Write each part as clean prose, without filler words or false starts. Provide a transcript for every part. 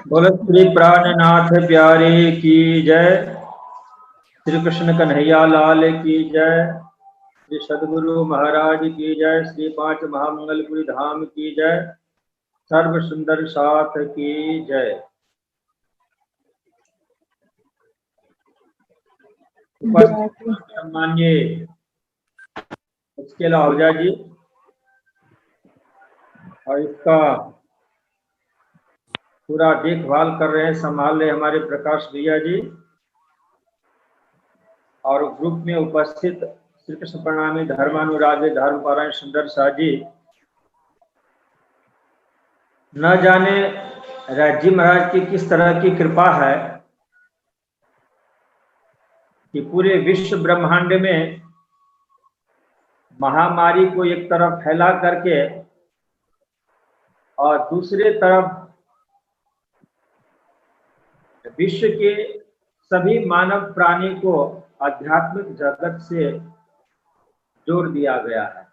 बोलो श्री प्राणनाथ प्यारे की जय। श्री कृष्ण कन्हैया लाल की जय। श्री सद्गुरु महाराज की जय। श्री पांच महामंगलपुरी धाम की जय। सर्व सुंदर साथ की जय। सम्मान्य इसके लाहौजा जी और इसका पूरा देखभाल कर रहे हैं, संभाल रहे हमारे प्रकाश भैया जी, और ग्रुप में उपस्थित श्री कृष्ण प्रणामी धर्मानुरागी धर्मपारायण सुंदर शाह जी। न जाने राजी महाराज की किस तरह की कृपा है कि पूरे विश्व ब्रह्मांड में महामारी को एक तरफ फैला करके और दूसरे तरफ विश्व के सभी मानव प्राणी को आध्यात्मिक जगत से जोड़ दिया गया है।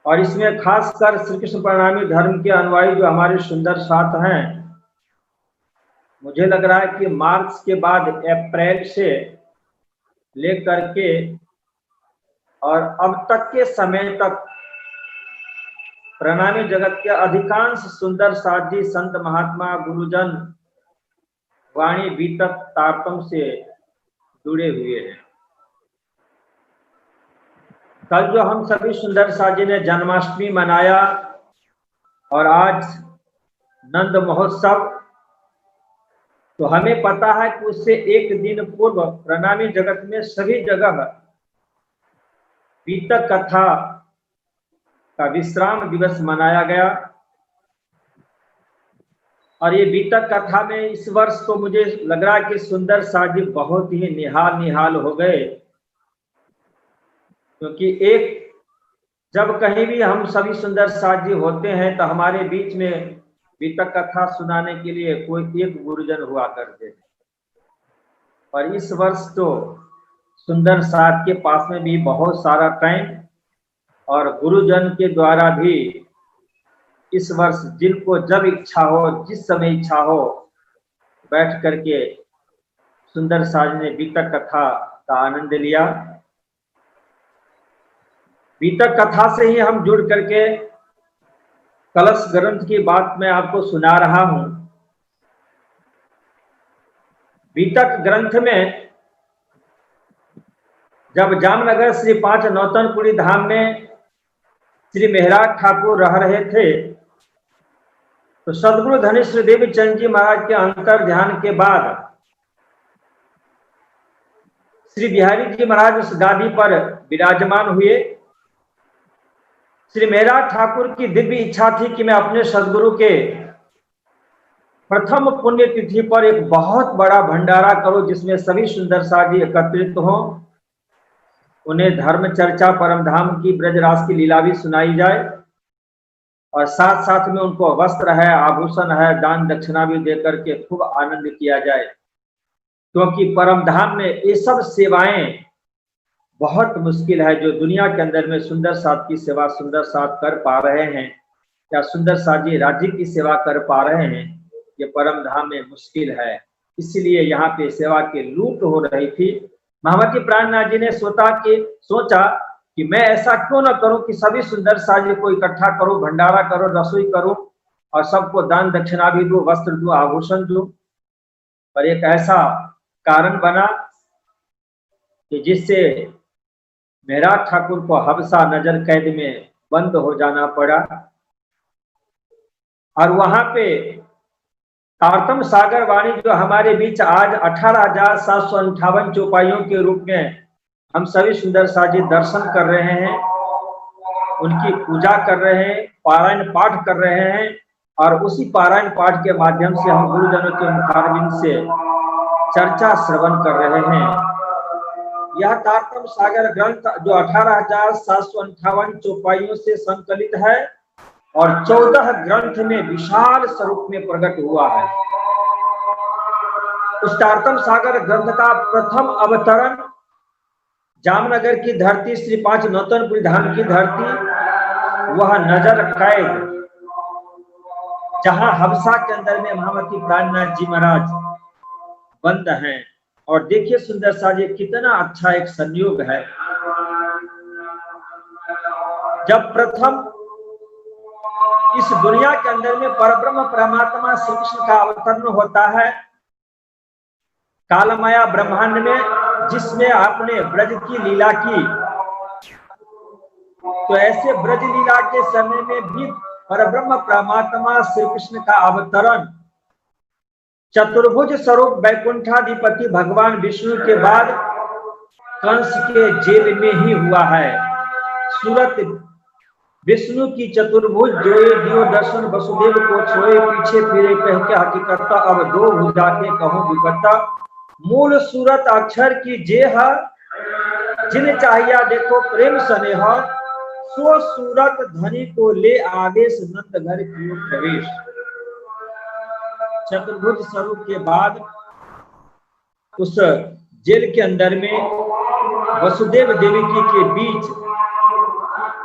और इसमें खासकर श्री कृष्ण प्रणामी धर्म के अनुयायी जो हमारे सुंदर साथ हैं, मुझे लग रहा है कि मार्च के बाद अप्रैल से लेकर के और अब तक के समय तक प्रणामी जगत के अधिकांश सुंदर साथ जी, संत महात्मा गुरुजन वाणी बीतक तारतम से जुड़े हुए हैं। कल जो हम सभी सुंदर साथ जी ने जन्माष्टमी मनाया और आज नंद महोत्सव, तो हमें पता है कि उससे एक दिन पूर्व प्रणामी जगत में सभी जगह बीतक कथा का विश्राम दिवस मनाया गया। और ये बीतक कथा में इस वर्ष तो मुझे लग रहा है कि सुंदर साथ जी बहुत ही निहाल हो गए, क्योंकि एक जब कहीं भी हम सभी सुंदर साथ जी होते हैं तो हमारे बीच में बीतक कथा सुनाने के लिए कोई एक गुरुजन हुआ करते हैं। और इस वर्ष तो सुंदर साथ के पास में भी बहुत सारा टाइम और गुरुजन के द्वारा भी इस वर्ष जिनको जब इच्छा हो, जिस समय इच्छा हो, बैठ करके सुंदर साथ ने बीतक कथा का आनंद लिया। बीतक कथा से ही हम जुड़ करके कलश ग्रंथ की बात मैं आपको सुना रहा हूं। बीतक ग्रंथ में जब जामनगर श्री पांच नौतनपुरी धाम में श्री मेहराज ठाकुर रह रहे थे, तो सदगुरु धनेश्वर देव चंद जी महाराज के अंतर ध्यान के बाद श्री बिहारी जी महाराज उस गादी पर विराजमान हुए। श्री मेहराज ठाकुर की दिव्य इच्छा थी कि मैं अपने सदगुरु के प्रथम पुण्य तिथि पर एक बहुत बड़ा भंडारा करूं, जिसमें सभी सुंदर साथ जी एकत्रित हों, उन्हें धर्म चर्चा परम धाम की ब्रजरास की लीला भी सुनाई जाए और साथ साथ में उनको वस्त्र है, आभूषण है, दान दक्षिणा भी देकर के खूब आनंद किया जाए। क्योंकि परम धाम में ये सब सेवाएं बहुत मुश्किल है। जो दुनिया के अंदर में सुंदर साथ की सेवा सुंदर साथ कर पा रहे हैं या सुंदर साथ जी राज्य की सेवा कर पा रहे हैं, ये परम धाम में मुश्किल है। इसलिए यहाँ पे सेवा के लूट हो रही थी। महामती प्राणनाथ जी ने सोचा कि मैं ऐसा क्यों ना करूं कि सभी सुंदर साथ जी को इकट्ठा करूं, भंडारा करो, रसोई करूं और सबको दान दक्षिणा भी दूं, वस्त्र दूं, आभूषण दूं। पर एक ऐसा कारण बना कि जिससे मेहराज ठाकुर को हबसा नजर कैद में बंद हो जाना पड़ा। और वहां पे तारतम सागर वाणी जो हमारे बीच आज 18,758 चौपाइयों के रूप में हम सभी सुंदर साथ जी दर्शन कर रहे हैं, उनकी पूजा कर रहे हैं, पारायण पाठ कर रहे हैं और उसी पारायण पाठ के माध्यम से हम गुरुजनों के मुखारबिंद से चर्चा श्रवण कर रहे हैं। यह तारतम सागर ग्रंथ जो 18,758 चौपाइयों से संकलित है और 14 ग्रंथ में विशाल स्वरूप में प्रकट हुआ है। उस तारतम सागर ग्रंथ का प्रथम अवतरण जामनगर की धरती, श्री पांच नौतनपुरी धाम की धरती, वह नजर कैद जहां हबसा के अंदर में महामती प्राणनाथ जी महाराज बंद हैं। और देखिए सुंदर सा ये कितना अच्छा एक संयोग है। जब प्रथम इस दुनिया के अंदर में परब्रह्म परमात्मा श्री कृष्ण का अवतरण होता है कालमाया ब्रह्मांड में, जिसमें आपने ब्रज की लीला की, तो ऐसे ब्रज लीला के समय में भी परब्रह्म परमात्मा श्री कृष्ण का अवतरण चतुर्भुज स्वरूप वैकुंठाधिपति भगवान विष्णु के बाद कंस के जेल में ही हुआ है। सूरत विष्णु की चतुर्भुज जोए दियो दर्शन वसुदेव को छोए, पीछे फिरे कह के हकीकत अब दो भुजा के कहूं विपत्ता। मूल सूरत अक्षर की जे है, जिन चाहिया देखो प्रेम स्नेह, सो सूरत धनी को ले आदेश नंद घर कियो प्रवेश। चतुर्भुज स्वरूप के बाद उस जेल के अंदर में वसुदेव देवकी के बीच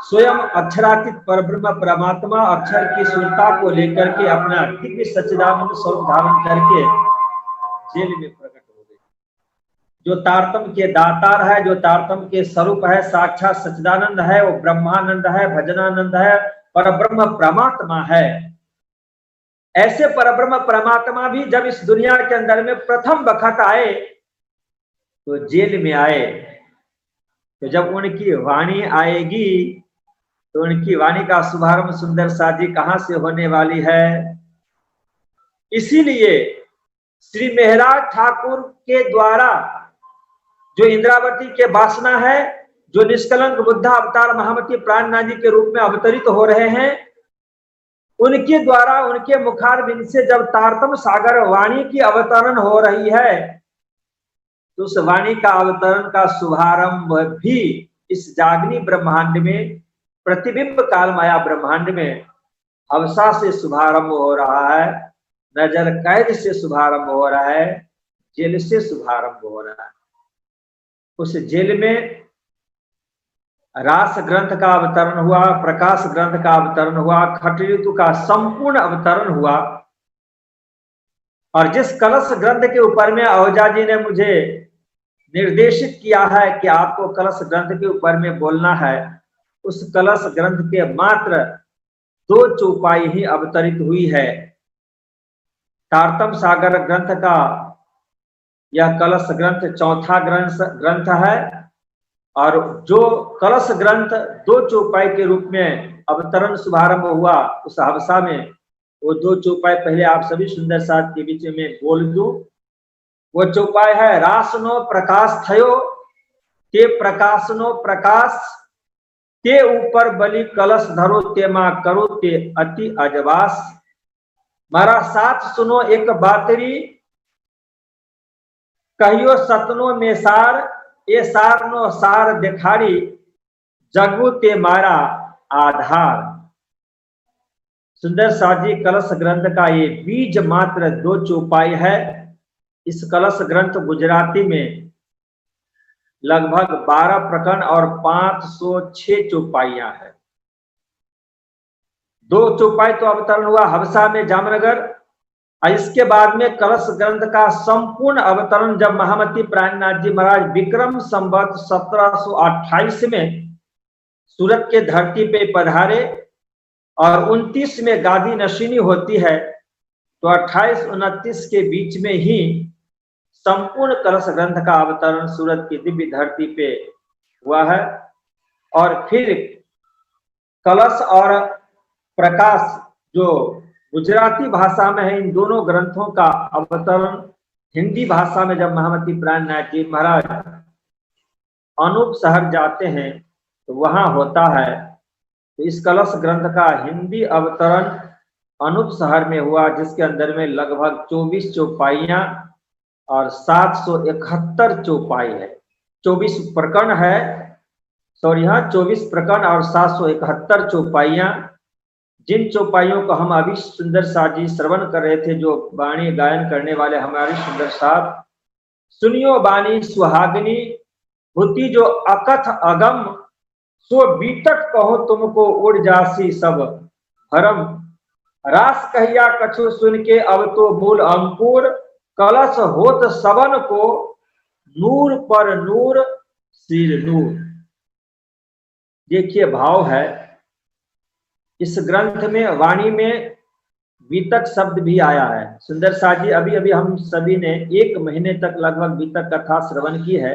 स्वयं अक्षरातीत परब्रह्म परमात्मा अक्षर की सुरता को लेकर के अपना दिव्य सच्चिदानंद स्वरूप धारण करके जेल में प्रकट हो गए। जो तारतम के दातार है, जो तारतम के स्वरूप है, साक्षात सच्चिदानंद है, वो ब्रह्मानंद है, भजनानंद है, परब्रह्म परमात्मा है। ऐसे परब्रह्म परमात्मा भी जब इस दुनिया के अंदर में प्रथम वक्त आए तो जेल में आए। तो जब उनकी वाणी आएगी तो उनकी वाणी का शुभारंभ सुंदर सा जी कहां से होने वाली है। इसीलिए श्री मेहराज ठाकुर के द्वारा जो इंद्रावती के वासना है, जो निष्कलंक बुद्ध अवतार महामती प्राणनाथ जी के रूप में अवतरित हो रहे हैं, उनके द्वारा उनके मुखारबिंद से जब तारतम सागर वाणी की अवतरण हो रही है तो उस वाणी का अवतरण का शुभारंभ भी इस जागनी ब्रह्मांड में, प्रतिबिंब काल माया ब्रह्मांड में हवसा से शुभारंभ हो रहा है, नजर कैद से शुभारंभ हो रहा है, जेल से शुभारंभ हो रहा है। उस जेल में रास ग्रंथ का अवतरण हुआ, प्रकाश ग्रंथ का अवतरण हुआ, खट ऋतु का संपूर्ण अवतरण हुआ। और जिस कलश ग्रंथ के ऊपर में ओझा जी ने मुझे निर्देशित किया है कि आपको कलश ग्रंथ के ऊपर में बोलना है, उस कलश ग्रंथ के मात्र 2 चौपाई ही अवतरित हुई है। तारतम सागर ग्रंथ का यह कलश ग्रंथ चौथा ग्रंथ है, और जो कलश ग्रंथ 2 चौपाई के रूप में अवतरण शुभारंभ हुआ उस हवसा में, वो 2 चौपाई पहले आप सभी सुंदर साथ के बीच में बोल दूं। वो चौपाई है, रासनो प्रकाश थयो ते प्रकाशनो प्रकाश, ते ऊपर बलि कलश धरो ते मां करो ते अति अजवास। मारा साथ सुनो एक बातरी, कहियो सतनो में सार, ये सार नो सार दिखाड़ी, जगू ते मारा आधार। सुंदर साजी कलश ग्रंथ का ये बीज मात्र 2 चौपाई है। इस कलश ग्रंथ गुजराती में लगभग 12 प्रकरण और 506 चौपाइयां है। 2 चौपाई तो अवतरण हुआ हवसा में जामनगर, और इसके बाद में कलश ग्रंथ का संपूर्ण अवतरण जब महामती प्राणनाथ जी महाराज विक्रम संवत 1728 में सूरत के धरती पे पधारे और 29 में गादी नशीनी होती है, तो 28-29 के बीच में ही संपूर्ण कलश ग्रंथ का अवतरण सूरत की दिव्य धरती पे हुआ है। और फिर कलश और प्रकाश जो गुजराती भाषा में है, इन दोनों ग्रंथों का अवतरण हिंदी भाषा में जब महामती प्राणनाथ जी महाराज अनूप शहर जाते हैं तो वहां होता है। तो इस कलश ग्रंथ का हिंदी अवतरण अनूप शहर में हुआ, जिसके अंदर में लगभग 24 चौपाइयां और 771 चौपाई है। 24 प्रकरण है, सॉरी हाँ 24 प्रकरण और 771 चौपाइयां, जिन चौपाइयों को हम अभी सुंदर साथ जी श्रवण कर रहे थे, जो वाणी गायन करने वाले हमारे सुंदर साथ, सुनियो बानी सुहागनी होती जो अकथ अगम, सो बीतक कहो तुमको उड़ जासी सब भरम। रास कहिया कछु सुन के अब तो मूल अंकुर, कलश होत सबन को नूर पर नूर सिर नूर। देखिए भाव है इस ग्रंथ में, वाणी में बीतक शब्द भी आया है। सुंदर साथ जी, अभी अभी हम सभी ने 1 महीने तक लगभग बीतक कथा श्रवण की है।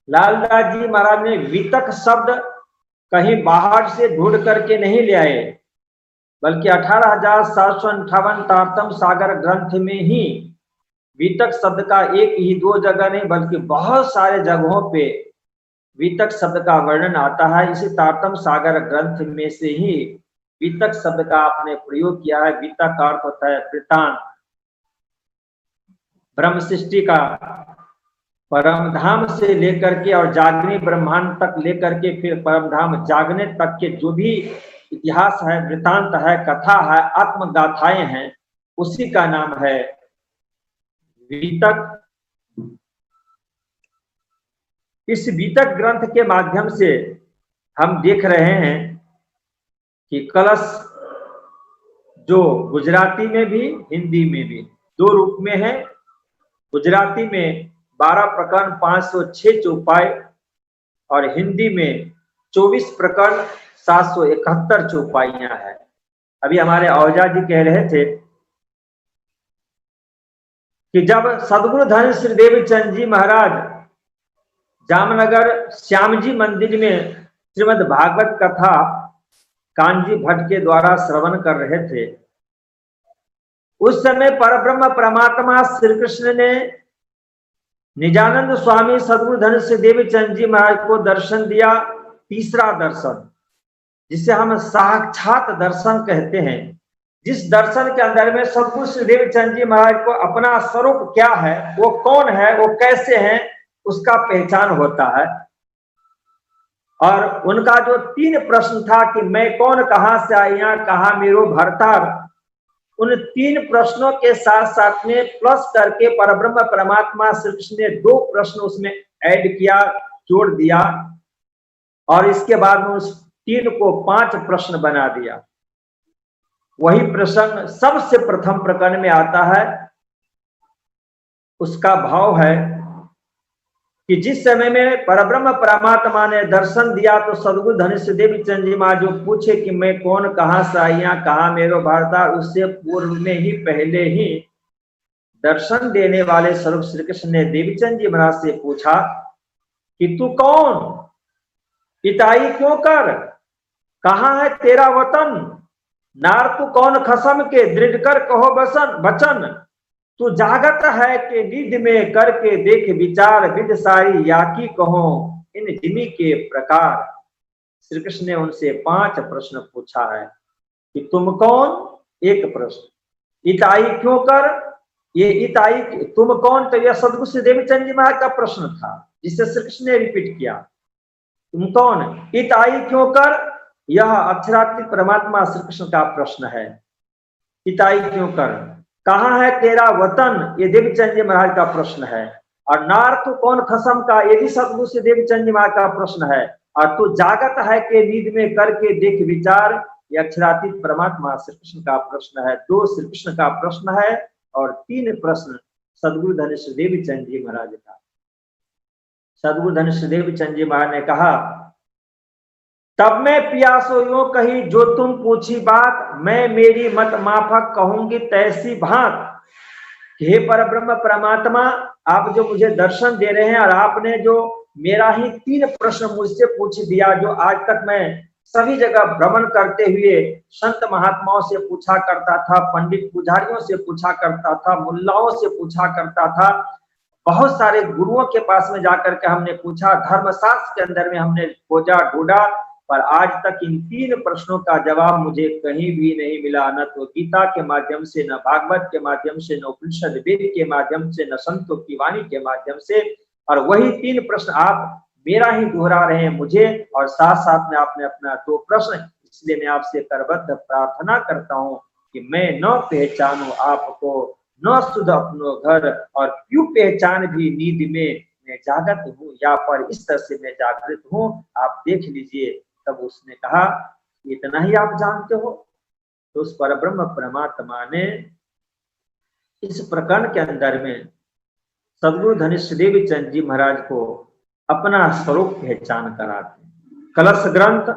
लालदास जी महाराज ने बीतक शब्द कहीं बाहर से ढूंढ करके नहीं ले आए, बल्कि 18,758 तारतम सागर ग्रंथ में ही बीतक शब्द का एक ही 2 जगह नहीं बल्कि बहुत सारे जगहों पे बीतक शब्द का वर्णन आता है। इसी तारतम सागर ग्रंथ में से ही बीतक शब्द का आपने प्रयोग किया है। बीतक का अर्थ होता है वृतांत। ब्रह्म सृष्टि का परमधाम से लेकर के और जागने ब्रह्मांड तक लेकर के फिर परमधाम जागने तक के जो भी इतिहास है, वृतांत है, कथा है, आत्मगाथाएं हैं, उसी का नाम है बीतक। इस बीतक ग्रंथ के माध्यम से हम देख रहे हैं कि कलश जो गुजराती में भी हिंदी में भी 2 रूप में है। गुजराती में 12 प्रकरण 506 चौपाई और हिंदी में 24 प्रकरण 771 चौपाइयां हैं। अभी हमारे औजा जी कह रहे थे कि जब सदगुरु धन श्री देवचंद जी महाराज जामनगर श्याम जी मंदिर में श्रीमद् भागवत कथा कांजी भट्ट के द्वारा श्रवण कर रहे थे, उस समय परब्रह्म परमात्मा श्री कृष्ण ने निजानंद स्वामी सदगुरु धन श्री देवचंद जी महाराज को दर्शन दिया। तीसरा दर्शन, जिसे हम साक्षात दर्शन कहते हैं, जिस दर्शन के अंदर में सदगुरु श्री देवचंद जी महाराज को अपना स्वरूप क्या है, वो कौन है, वो कैसे हैं, उसका पहचान होता है। और उनका जो 3 प्रश्न था कि मैं कौन, कहां से आया, कहा मेरो भरतार, उन 3 प्रश्नों के साथ साथ में प्लस करके परब्रह्म परमात्मा श्री कृष्ण ने 2 प्रश्न उसमें ऐड किया, जोड़ दिया, और इसके बाद में उस 3 को 5 प्रश्न बना दिया। वही प्रश्न सबसे प्रथम प्रकरण में आता है। उसका भाव है कि जिस समय में परब्रह्म परमात्मा ने दर्शन दिया तो सदगुरु धनुष देवचंद जी महाराज जो पूछे कि मैं कौन, कहां से आया, कहा मेरो भारता, उससे पूर्व में ही पहले ही दर्शन देने वाले स्वरूप श्री कृष्ण ने देवचंद जी महाराज से पूछा कि तू कौन, पिताई क्यों कर, कहां है तेरा वतन, नार तू कौन खसम के, दृढ़ कर कहो बचन, तू जागत है कि निध में करके देख विचार, विद सारी या की कहो इन जिमी के प्रकार। श्री कृष्ण ने उनसे 5 प्रश्न पूछा है कि तुम कौन, 1 प्रश्न, इताई क्यों कर, ये इताई तुम कौन, तो यह सदगुरु देवचंद जी महाराज का प्रश्न था, जिसे श्री कृष्ण ने रिपीट किया। तुम कौन, इताई क्यों कर, यह अक्षरातीत परमात्मा श्री कृष्ण का प्रश्न है। इताई क्यों कर, कहां है तेरा वतन, ये देवचंद जी महाराज का प्रश्न है। और नार तू कौन खसम का, ये भी सदगुरु से देवचंद जी महाराज का प्रश्न है। और तू जागत है के नींद में करके देख विचार, ये अक्षरातीत परमात्मा श्री कृष्ण का प्रश्न है। 2 श्री कृष्ण का प्रश्न है और 3 प्रश्न सदगुरु धनुष देवचंद जी महाराज का। सदगुरु धनुष देवचंद जी महाराज ने कहा, तब मैं पियासो यूं कही जो तुम पूछी बात, मैं मेरी मत माफक कहूंगी तैसी भात। हे परब्रह्म परमात्मा, आप जो मुझे दर्शन दे रहे हैं और आपने जो मेरा ही 3 प्रश्न मुझसे पूछ दिया, जो आज तक मैं सभी जगह भ्रमण करते हुए संत महात्माओं से पूछा करता था, पंडित पुजारियों से पूछा करता था, मुल्लाओं से पूछा करता था, बहुत सारे गुरुओं के पास में जाकर के हमने पूछा, धर्मशास्त्र के अंदर में हमने खोजा ढूंढा, पर आज तक इन 3 प्रश्नों का जवाब मुझे कहीं भी नहीं मिला। न तो गीता के माध्यम से, न भागवत के माध्यम से, न उपनिषद वेद के माध्यम से, न संतों की वाणी के माध्यम से। और वही 3 प्रश्न आप मेरा ही दोहरा रहे हैं मुझे, और साथ साथ में आपने अपना 2 प्रश्न, इसलिए मैं आपसे करबद्ध प्रार्थना करता हूं कि मैं न पहचानू आपको, न सुध अपनो घर, और क्यों पहचान भी नींद में मैं जागत हूँ, या पर इस तरह से मैं जागृत हूँ, आप देख लीजिए। तब उसने कहा, इतना ही आप जानते हो? तो उस परब्रह्म परमात्मा ने इस प्रकरण के अंदर में सद्गुरु धनिष्ठ देव चंद जी महाराज को अपना स्वरूप पहचान कराते। कलश ग्रंथ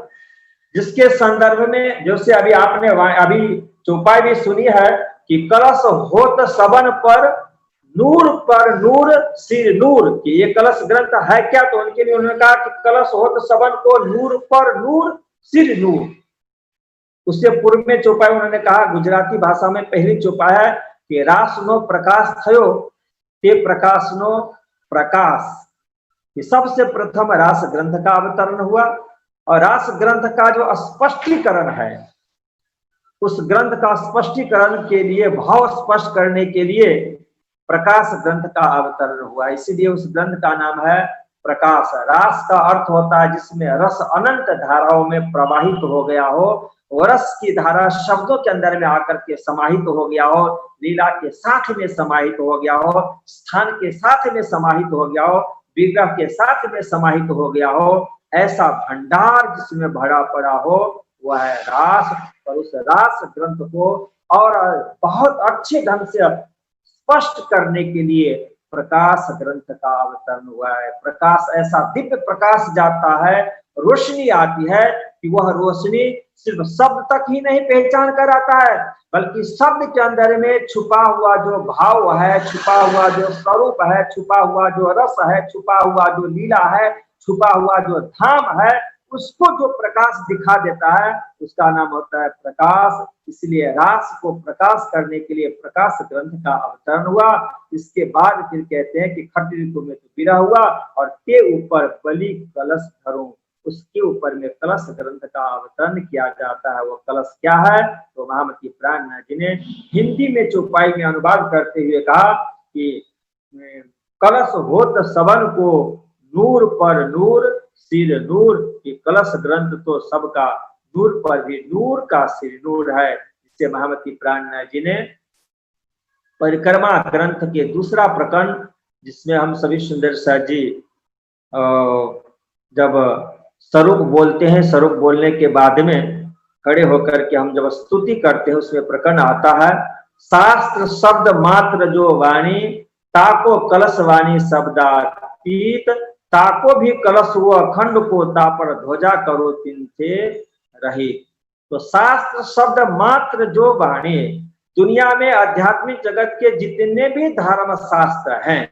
जिसके संदर्भ में जैसे अभी आपने अभी चौपाई भी सुनी है कि कलश होत सबन पर नूर सिर नूर, कि ये कलश ग्रंथ है क्या, तो उनके लिए उन्होंने कहा कि कलश होत सबन को नूर पर नूर सिर नूर। उससे पूर्व में चौपाई उन्होंने कहा, गुजराती भाषा में पहली चौपाई है कि रासनो प्रकाश थयो ते प्रकाशनो प्रकाश, कि सबसे प्रथम रास ग्रंथ का अवतरण हुआ। और रास ग्रंथ का जो स्पष्टीकरण है, उस ग्रंथ का स्पष्टीकरण के लिए, भाव स्पष्ट करने के लिए प्रकाश ग्रंथ का अवतरण हुआ। इसीलिए उस ग्रंथ का नाम है प्रकाश। रास का अर्थ होता है जिसमें रस अनंत धाराओं में प्रवाहित हो गया हो, रस की धारा शब्दों के अंदर में आकर के समाहित हो गया हो, लीला के साथ में समाहित हो गया हो, स्थान के साथ में समाहित हो गया हो, विग्रह के साथ में समाहित हो गया हो, ऐसा भंडार जिसमें भरा पड़ा हो वह है रास। और उस रास ग्रंथ को और बहुत अच्छे ढंग से स्पष्ट करने के लिए प्रकाश ग्रंथ का अवतरण हुआ है। प्रकाश ऐसा दिव्य प्रकाश जाता है, रोशनी आती है कि वह रोशनी सिर्फ शब्द तक ही नहीं पहचान कर आता है, बल्कि शब्द के अंदर में छुपा हुआ जो भाव है, छुपा हुआ जो स्वरूप है, छुपा हुआ जो रस है, छुपा हुआ जो लीला है, छुपा हुआ जो धाम है, उसको जो प्रकाश दिखा देता है उसका नाम होता है प्रकाश। इसलिए रास को प्रकाश करने के लिए प्रकाश ग्रंथ का अवतरण हुआ। इसके बाद फिर कहते हैं कि खट ऋतु में तो विरह हुआ और के ऊपर बलि कलश धरो, उसके ऊपर में कलश ग्रंथ का अवतरण किया जाता है। वो कलश क्या है, तो महामती प्राणनाथ जी ने हिंदी में चौपाई में अनुवाद करते हुए कहा कि कलश होत सबन को नूर पर नूर सिर नूर, कि कलश ग्रंथ तो सबका नूर पर भी नूर का सिर नूर है। जिससे महामती प्राणनाथ जी ने परिक्रमा ग्रंथ के दूसरा प्रकरण, जिसमें हम सभी सुंदर सा जी जब स्वरूप बोलते हैं, स्वरूप बोलने के बाद में खड़े होकर के हम जब स्तुति करते हैं, उसमें प्रकरण आता है, शास्त्र शब्द मात्र जो वाणी ताको कलश वाणी शब्दातीत, ताको भी कलश वो अखंड को तापर ध्वजा करो तिनसे रही। तो शास्त्र शब्द मात्र जो वाणी, दुनिया में आध्यात्मिक जगत के जितने भी धर्म शास्त्र हैं,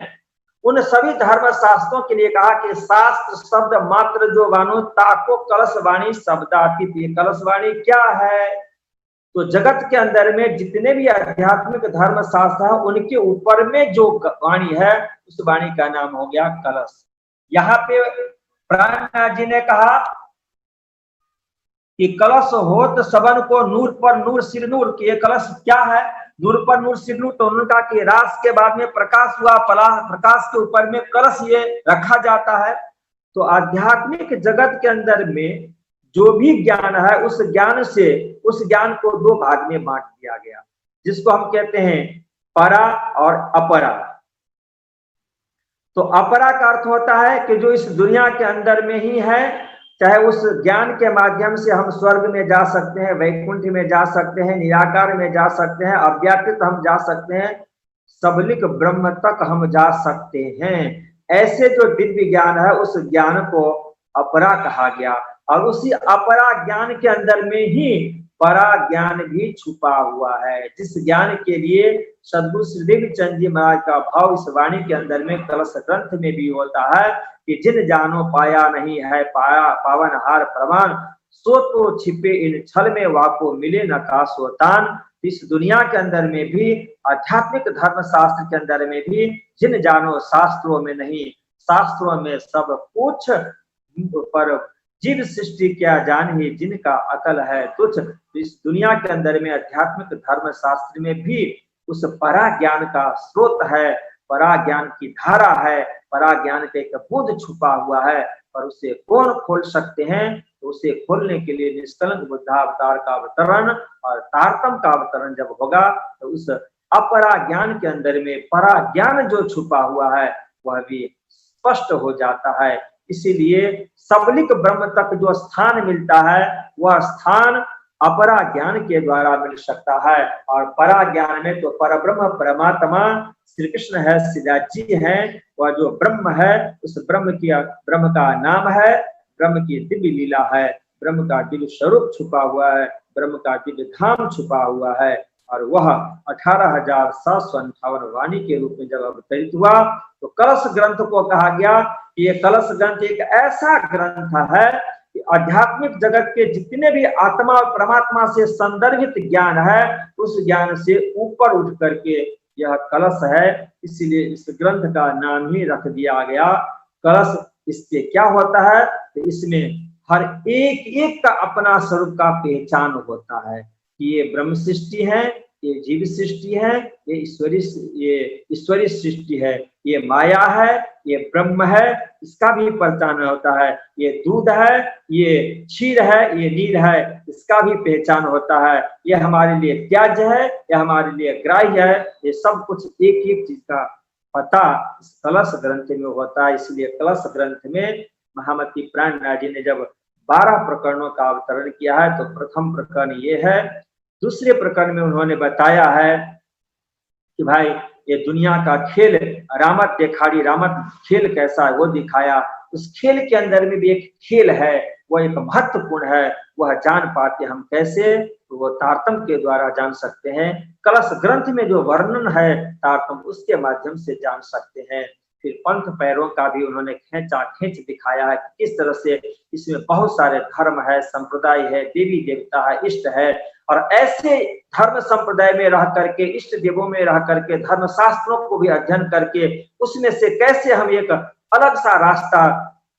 उन सभी धर्म शास्त्रों के लिए कहा कि शास्त्र शब्द मात्र जो वाणु ताको कलश वाणी शब्दातीत। कलश वाणी क्या है, तो जगत के अंदर में जितने भी आध्यात्मिक धर्म शास्त्र है उनके ऊपर में जो वाणी है उस वाणी का नाम हो गया कलश। यहाँ पे प्राणनाथ जी ने कहा कि कलश होत सबन को नूर पर नूर सिर नूर, कि ये कलश क्या है, नूर पर नूर सिर नूर। तो उन्होंने कहा कि रास के बाद में प्रकाश हुआ, प्रकाश के ऊपर में कलश ये रखा जाता है। तो आध्यात्मिक जगत के अंदर में जो भी ज्ञान है उस ज्ञान को दो भाग में बांट दिया गया, जिसको हम कहते हैं परा और अपरा। तो अपरा का अर्थ होता है कि जो इस दुनिया के अंदर में ही है, चाहे उस ज्ञान के माध्यम से हम स्वर्ग में जा सकते हैं, वैकुंठ में जा सकते हैं, निराकार में जा सकते हैं, अव्याकृत हम जा सकते हैं, सबलिक ब्रह्म तक हम जा सकते हैं। ऐसे जो दिव्य ज्ञान है उस ज्ञान को अपरा कहा गया। और उसी अपरा ज्ञान के अंदर में ही परा ज्ञान भी छुपा हुआ है, जिस ज्ञान के लिए सद्गुरु श्री देव चंद जी महाराज का भाव इस वाणी के अंदर में कलश ग्रंथ में भी होता है कि जिन जानो पाया नहीं है पाया पावन हार प्रमाण, सो तो छिपे इन छल में वाको मिले न का सोतान। इस दुनिया के अंदर में भी आध्यात्मिक धर्म शास्त्र के अंदर में भी जिन जानो शास्त्रों में नहीं, शास्त्रों में सब कुछ, पर जीव सृष्टि क्या जान ही जिनका अकल है तुच्छ। तो इस दुनिया के अंदर में आध्यात्मिक धर्म शास्त्र में भी उस परा ज्ञान का स्रोत है, परा ज्ञान की धारा है, परा ज्ञान का एक बूंद छुपा हुआ है। पर उसे कौन खोल सकते हैं, तो उसे खोलने के लिए निष्कलंक बुद्धावतार का अवतरण और तारतम का अवतरण जब होगा तो उस अपरा ज्ञान के अंदर में परा ज्ञान जो छुपा हुआ है वह भी स्पष्ट हो जाता है। इसीलिए सबलिक ब्रह्म तक जो स्थान मिलता है वह स्थान अपरा ज्ञान के द्वारा मिल सकता है। और परा ज्ञान में तो परब्रह्म परमात्मा श्री कृष्ण है, सिद्धार्थ जी है, वह जो ब्रह्म है उस ब्रह्म का नाम है, ब्रह्म की दिव्य लीला है, ब्रह्म का दिव्य स्वरूप छुपा हुआ है, ब्रह्म का दिव्य धाम छुपा हुआ है। और वह 18,758 वाणी के रूप में जब अवतरित हुआ तो कलश ग्रंथ को कहा गया कि ये कलश ग्रंथ एक ऐसा ग्रंथ है कि आध्यात्मिक जगत के जितने भी आत्मा और परमात्मा से संदर्भित ज्ञान है उस ज्ञान से ऊपर उठ करके यह कलश है। इसीलिए इस ग्रंथ का नाम ही रख दिया गया कलश। इससे क्या होता है तो इसमें हर एक एक का अपना स्वरूप का पहचान होता है कि ये ब्रह्म सृष्टि है, ये जीव सृष्टि है, ये ईश्वरी सृष्टि है, ये माया है, ये ब्रह्म है, इसका भी पहचान होता है। ये दूध है, ये क्षीर है, ये नीर है, इसका भी पहचान होता है। ये हमारे लिए त्याज्य है, ये हमारे लिए ग्राह्य है। ये सब कुछ एक एक चीज का पता इस कलश ग्रंथ में होता है। इसलिए कलश ग्रंथ में महामती प्राणनाथ जी ने जब 12 प्रकरणों का अवतरण किया है तो प्रथम प्रकरण ये है। दूसरे प्रकरण में उन्होंने बताया है कि भाई ये दुनिया का खेल रामत देखाड़ी, रामत खेल कैसा है वो दिखाया। उस खेल के अंदर में भी एक खेल है, वह एक महत्वपूर्ण है। वह जान पाते हम कैसे, तो वो तारतम के द्वारा जान सकते हैं। कलश ग्रंथ में जो वर्णन है तारतम उसके माध्यम से जान सकते हैं। फिर पंथ पैरों का भी उन्होंने खींचा खींच दिखाया है कि किस तरह से इसमें बहुत सारे धर्म है, संप्रदाय है, देवी देवता है, इष्ट है। और ऐसे धर्म संप्रदाय में रह करके, इष्ट देवों में रह करके, धर्म शास्त्रों को भी अध्ययन करके उसमें से कैसे हम एक अलग सा रास्ता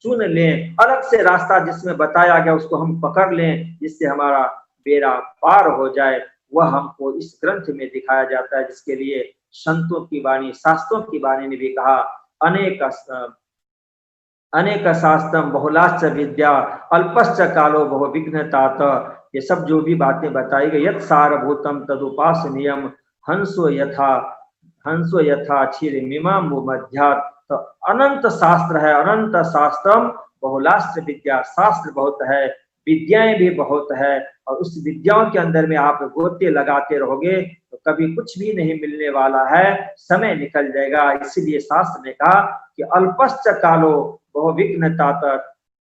चुन लें, अलग से रास्ता जिसमें बताया गया उसको हम पकड़ लें, जिससे हमारा बेड़ा पार हो जाए, वह हमको इस ग्रंथ में दिखाया जाता है। जिसके लिए संतों की वाणी, शास्त्रों की वाणी ने भी कहा अनेक शास्त्रम बहुलाश्च विद्या अल्पश्च कालो बहु विघ्नतात। ये सब जो भी बातें बताई गई, यत् सारभूतम तदुपासनीयम हंसो यथा क्षीर मीमांबु मध्यात्। तो अनंत शास्त्र है, अनंत शास्त्रम बहुलाश्च विद्या, शास्त्र बहुत है, विद्याएं भी बहुत है। और उस विद्याओं के अंदर में आप गोते लगाते रहोगे तो कभी कुछ भी नहीं मिलने वाला है, समय निकल जाएगा। इसीलिए शास्त्र ने कहा कि अल्पश्च कालो बहु विघ्नतात,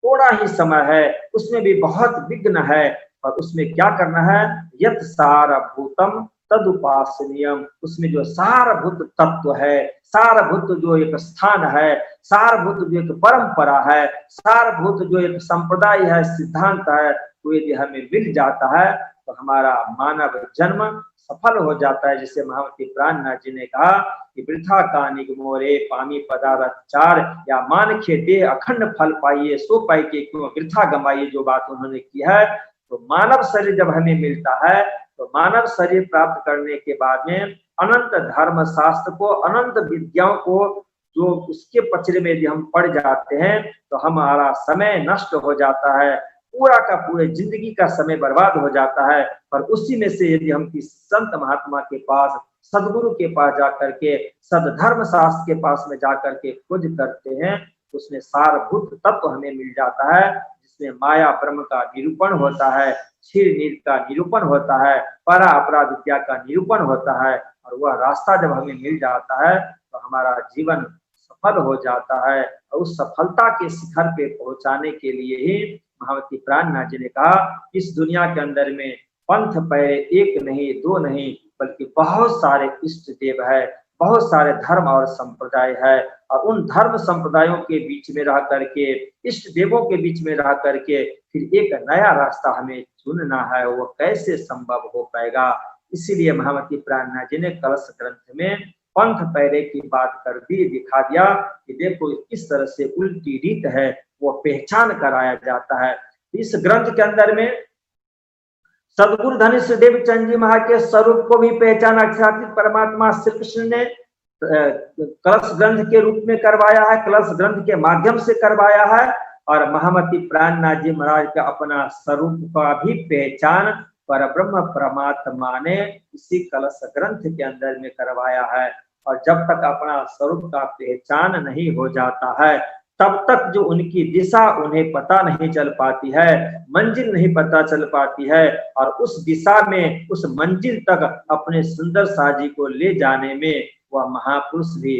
थोड़ा ही समय है उसमें भी बहुत विघ्न है। और उसमें क्या करना है, यत् सारभूतम तदुपासनीयम, उसमें जो सारभूत तत्व है, सारभूत जो एक स्थान है, सारभूत जो एक परंपरा है, सारभूत जो एक संप्रदाय है, सिद्धांत है, तो यदि हमें मिल जाता है तो हमारा मानव जन्म सफल हो जाता है। जिसे महामती प्राणनाथ जी ने कहा कि वृथा कानिक मोरे पामी पदारचार, या मान खेते अखंड फल पाइए सो पाई के क्यों वृथा गमाइए, जो बात उन्होंने की है। तो मानव शरीर जब हमें मिलता है तो मानव शरीर प्राप्त करने के बाद में अनंत धर्म शास्त्र को, अनंत विद्याओं को जो उसके पचड़े में यदि हम पड़ जाते हैं तो हमारा समय नष्ट हो जाता है, पूरा का पूरे जिंदगी का समय बर्बाद हो जाता है। और उसी में से यदि हम किसी संत महात्मा के पास, सदगुरु के पास जाकर के, सदधर्म शास्त्र के पास में जाकर के खोज करते हैं तो उसमें सारभूत तत्व हमें मिल जाता है, जिसमें माया ब्रह्म का निरूपण होता है, क्षीर नीर का निरूपण होता है, परा अपरा विद्या का निरूपण होता है। और वह रास्ता जब हमें मिल जाता है तो हमारा जीवन सफल हो जाता है। और उस सफलता के शिखर पे पहुंचाने के लिए ही महामती प्राणनाथ जी ने कहा इस दुनिया के अंदर में पंथ पैरे एक नहीं, दो नहीं, बल्कि बहुत सारे इष्ट देव है, बहुत सारे धर्म और संप्रदाय है। और उन धर्म संप्रदायों के बीच में रह करके, इष्ट देवों के बीच में रह करके फिर एक नया रास्ता हमें चुनना है, वो कैसे संभव हो पाएगा। इसीलिए महामती प्राणनाथ जी ने कलश ग्रंथ में पंथ पैरे की बात कर दी, दिखा दिया कि देखो किस तरह से उल्टी रीत है, वो पहचान कराया जाता है। इस ग्रंथ के अंदर में सदगुरु धनिष्ठ देवचंद जी महाराज के स्वरूप को भी पहचाना परमात्मा श्री कृष्ण ने कलश ग्रंथ के रूप में करवाया है, कलश ग्रंथ के माध्यम से करवाया है। और महामती प्राणनाथ जी महाराज का अपना स्वरूप का भी पहचान परब्रह्म परमात्मा ने इसी कलश ग्रंथ के अंदर में करवाया है। और जब तक अपना स्वरूप का पहचान नहीं हो जाता है तब तक जो उनकी दिशा उन्हें पता नहीं चल पाती है, मंजिल नहीं पता चल पाती है, और उस दिशा में उस मंजिल तक अपने सुंदर साजी को ले जाने में वह महापुरुष भी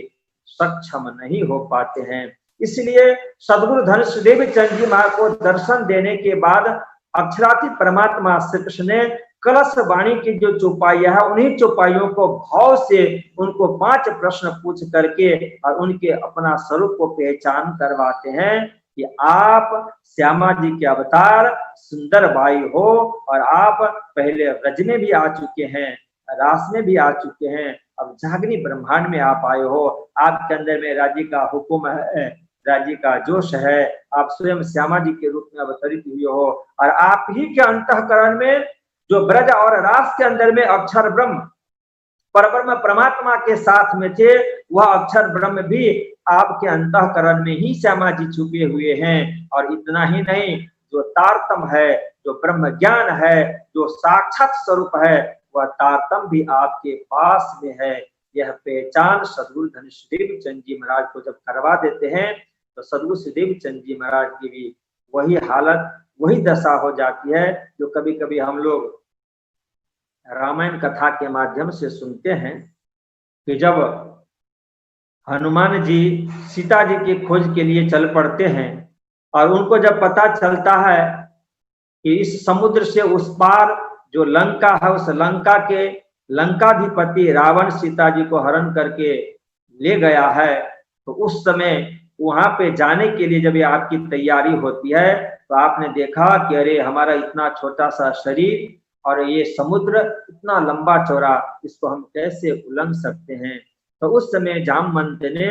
सक्षम नहीं हो पाते हैं। इसलिए सद्गुरु धनुषदेव चंद जी महाराज को दर्शन देने के बाद अक्षरातीत परमात्मा श्री कृष्ण ने कलश वाणी की जो चौपाइयां है, उन्हीं चौपाइयों को भाव से उनको 5 प्रश्न पूछ करके और उनके अपना स्वरूप को पहचान करवाते हैं कि आप श्यामा जी के अवतार सुंदर बाई हो, और आप पहले ब्रज में भी आ चुके हैं, रास में भी आ चुके हैं, अब जागनी ब्रह्मांड में आप आए हो, आपके अंदर में राज्य का हुक्म है, राज्य का जोश है, आप स्वयं श्यामा जी के रूप में अवतरित हुए हो, और आप ही के अंतःकरण में जो ब्रज और रास के अंदर में अक्षर ब्रह्म परब्रह्म परमात्मा के साथ में थे, वह अक्षर ब्रह्म भी आपके अंतःकरण में ही श्यामा जी छुपे हुए हैं। और इतना ही नहीं, जो तारतम है, जो ब्रह्म ज्ञान है, जो साक्षात स्वरूप है, वह तारतम भी आपके पास में है। यह पहचान सद्गुरु धनुषदेव चंद जी महाराज को जब करवा देते हैं, तो सद्गुरु सुदेव चंद जी महाराज की भी वही हालत, वही दशा हो जाती है जो कभी कभी हम लोग रामायण कथा के माध्यम से सुनते हैं कि जब हनुमान जी सीता जी की खोज के लिए चल पड़ते हैं, और उनको जब पता चलता है कि इस समुद्र से उस पार जो लंका है, उस लंका के लंकाधिपति रावण सीता जी को हरण करके ले गया है, तो उस समय वहां पे जाने के लिए जब ये आपकी तैयारी होती है, तो आपने देखा कि अरे हमारा इतना छोटा सा शरीर और ये समुद्र इतना लंबा चौड़ा, इसको हम कैसे उलंघ सकते हैं। तो उस समय जामवंत ने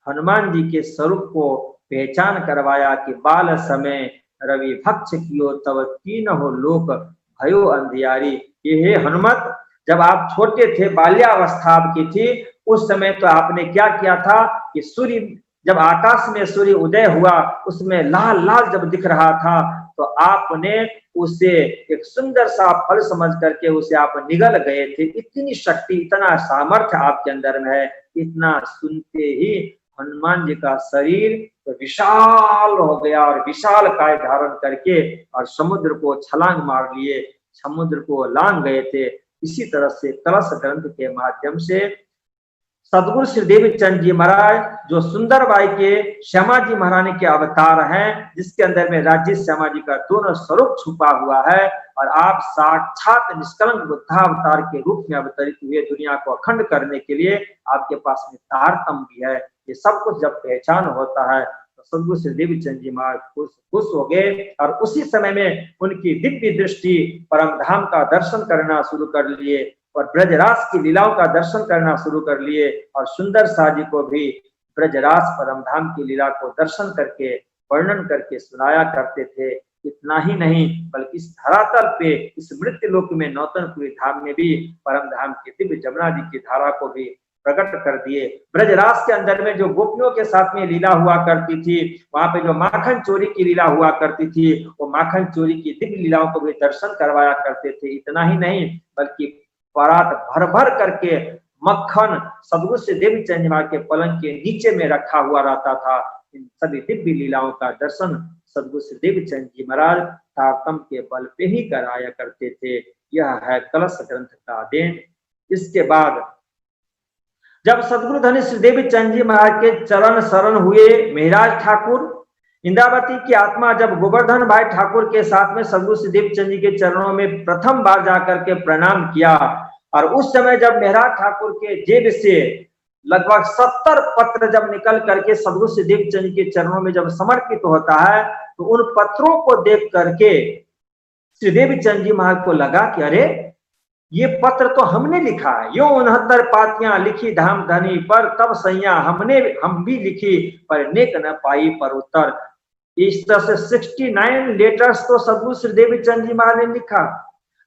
हनुमान जी के स्वरूप को पहचान करवाया कि बाल समय रवि भक्ष कियो तब तीनों लोक भयो अंधियारी। ये हे हनुमत, जब आप छोटे थे, बाल्यावस्था आपकी थी, उस समय तो आपने क्या किया था कि सूर्य जब आकाश में सूर्य उदय हुआ, उसमें लाल लाल जब दिख रहा था, तो आपने उसे एक सुंदर सा फल समझ करके उसे आप निगल गए थे। इतनी शक्ति, इतना सामर्थ्य आपके अंदर में है। इतना सुनते ही हनुमान जी का शरीर तो विशाल हो गया, और विशाल काय धारण करके और समुद्र को छलांग मार लिए, समुद्र को लांग गए थे। इसी तरह से कलश ग्रंथ के माध्यम से सद्गुरु श्री देव चंद जी महाराज जो सुंदरबाई के श्यामा जी महारानी के अवतार हैं, जिसके अंदर में राज्य श्यामा जी का दोनों स्वरूप छुपा हुआ है, और आप साक्षात निष्कलंक बुद्धावतार के रूप में अवतरित हुए दुनिया को अखंड करने के लिए। आपके पास में तारतम भी है। ये सब कुछ जब पहचान होता है, तो सद्गुरु श्री देव चंद जी महाराज खुश हो गए, और उसी समय में उनकी दिव्य दृष्टि परम धाम का दर्शन करना शुरू कर लिए, और ब्रजरास की लीलाओं का दर्शन करना शुरू कर लिए, और सुंदर साजी को भी ब्रजरास परम धाम की लीला को दर्शन करके वर्णन करके सुनाया करते थे। इतना ही नहीं, बल्कि इस धरातल पे, इस मृत्यु लोक में नौतनपुरी धाम में भी परम धाम की दिव्य जमुना जी की धारा को भी प्रकट कर दिए। ब्रजरास के अंदर में जो गोपियों के साथ में लीला हुआ करती थी, वहां पे जो माखन चोरी की लीला हुआ करती थी, वो माखन चोरी की दिव्य लीलाओं को भी दर्शन करवाया करते थे। इतना ही नहीं, बल्कि परात भर भर करके मक्खन सद्गुरु श्री देव चंद महाराज के पलंग के नीचे में रखा हुआ रहता था। इन सभी दिव्य लीलाओं का दर्शन सद्गुरु श्री देव चंद जी महाराज तारतम के बल पे ही कराया करते थे। यह है कलश ग्रंथ का देन। इसके बाद जब सद्गुरु धनी श्री देव चंद जी महाराज के चरण शरण हुए मेहराज ठाकुर, इंद्रावती की आत्मा जब गोवर्धन भाई ठाकुर के साथ में सद्गुरु श्री देव चंद जी के चरणों में प्रथम बार जाकर के प्रणाम किया, और उस समय जब मेहराज ठाकुर के जेब से लगभग 70 पत्र जब निकल करके सद्गुरु श्री देव चंद जी के चरणों में जब समर्पित होता है, तो उन पत्रों को देख करके श्री देव चंद जी महाराज को लगा कि अरे ये पत्र तो हमने लिखा है। यो 69 पातियां लिखी धाम धनी पर, तब सैया हम भी लिखी पर नेक न पाई पर उत्तर। इस तरह से 69 लेटर्स तो सद्गुरु श्री देव चंद जी महाराज ने लिखा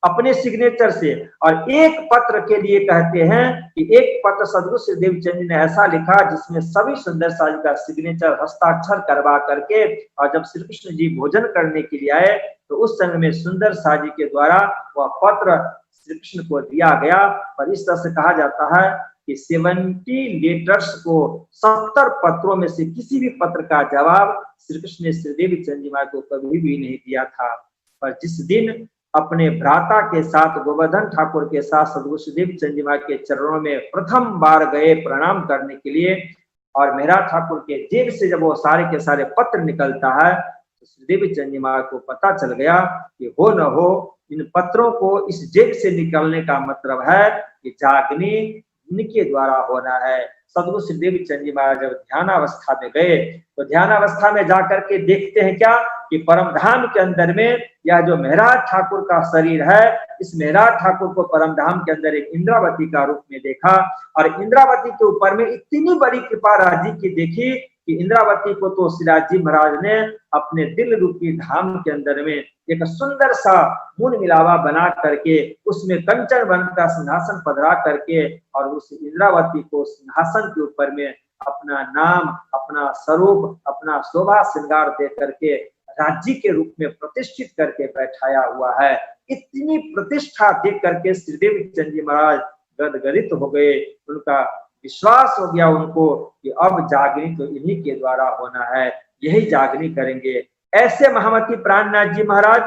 अपने सिग्नेचर से, और एक पत्र के लिए कहते हैं कि एक पत्र सद्गुरु श्री देव चंद जी ने ऐसा लिखा जिसमें सभी सुंदर साजी का सिग्नेचर हस्ताक्षर करवा करके, और जब श्री कृष्ण जी भोजन करने के लिए आए, तो उस समय में सुंदर साजी के द्वारा वह पत्र श्री कृष्ण को दिया गया। पर इस तरह से कहा जाता है कि 70 लेटर्स को 70 पत्रों में से किसी भी पत्र का जवाब श्री कृष्ण ने श्रीदेवी चंद जी महाराज को कभी भी नहीं दिया था। पर जिस दिन अपने भ्राता के साथ गोवर्धन ठाकुर के साथ सदगुरु श्रीदेवी चंद जी महाराज के चरणों में प्रथम बार गए प्रणाम करने के लिए, और मेहरा ठाकुर के जेब से जब वो सारे के सारे पत्र निकलता है तो श्रीदेवी चंद जी महाराज को पता चल गया कि हो न हो इन पत्रों को इस जेब से निकालने का मतलब है कि जागनी इनके द्वारा होना है। सदगुरु श्रीदेवी चंद जी महाराज जब ध्यानावस्था में गए तो ध्यानावस्था में जाकर के देखते हैं क्या कि परम धाम के अंदर में यह जो मेहराज ठाकुर का शरीर है, इस मेहराज ठाकुर को परम धाम के अंदर एक इंद्रावती का रूप में देखा, और इंद्रावती के ऊपर में इतनी बड़ी कृपा राजी की देखी कि इंद्रावती को तो श्रीराज जी महाराज ने अपने दिल रूपी धाम के अंदर में एक सुंदर सा मून मिलावा बना करके उसमें कंचन वन का सिंहासन पधरा करके और उस इंद्रावती को सिंहासन के ऊपर में अपना नाम, अपना स्वरूप, अपना शोभा श्रृंगार दे करके राज्य के रूप में प्रतिष्ठित करके बैठाया हुआ है। इतनी प्रतिष्ठा देख करके श्रीदेवी चंद जी महाराज गदगदित हो गए। उनका विश्वास हो गया उनको कि अब जागनी तो इन्हीं के द्वारा होना है, यही जागनी करेंगे। ऐसे महामती प्राणनाथ जी महाराज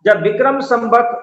जब विक्रम संवत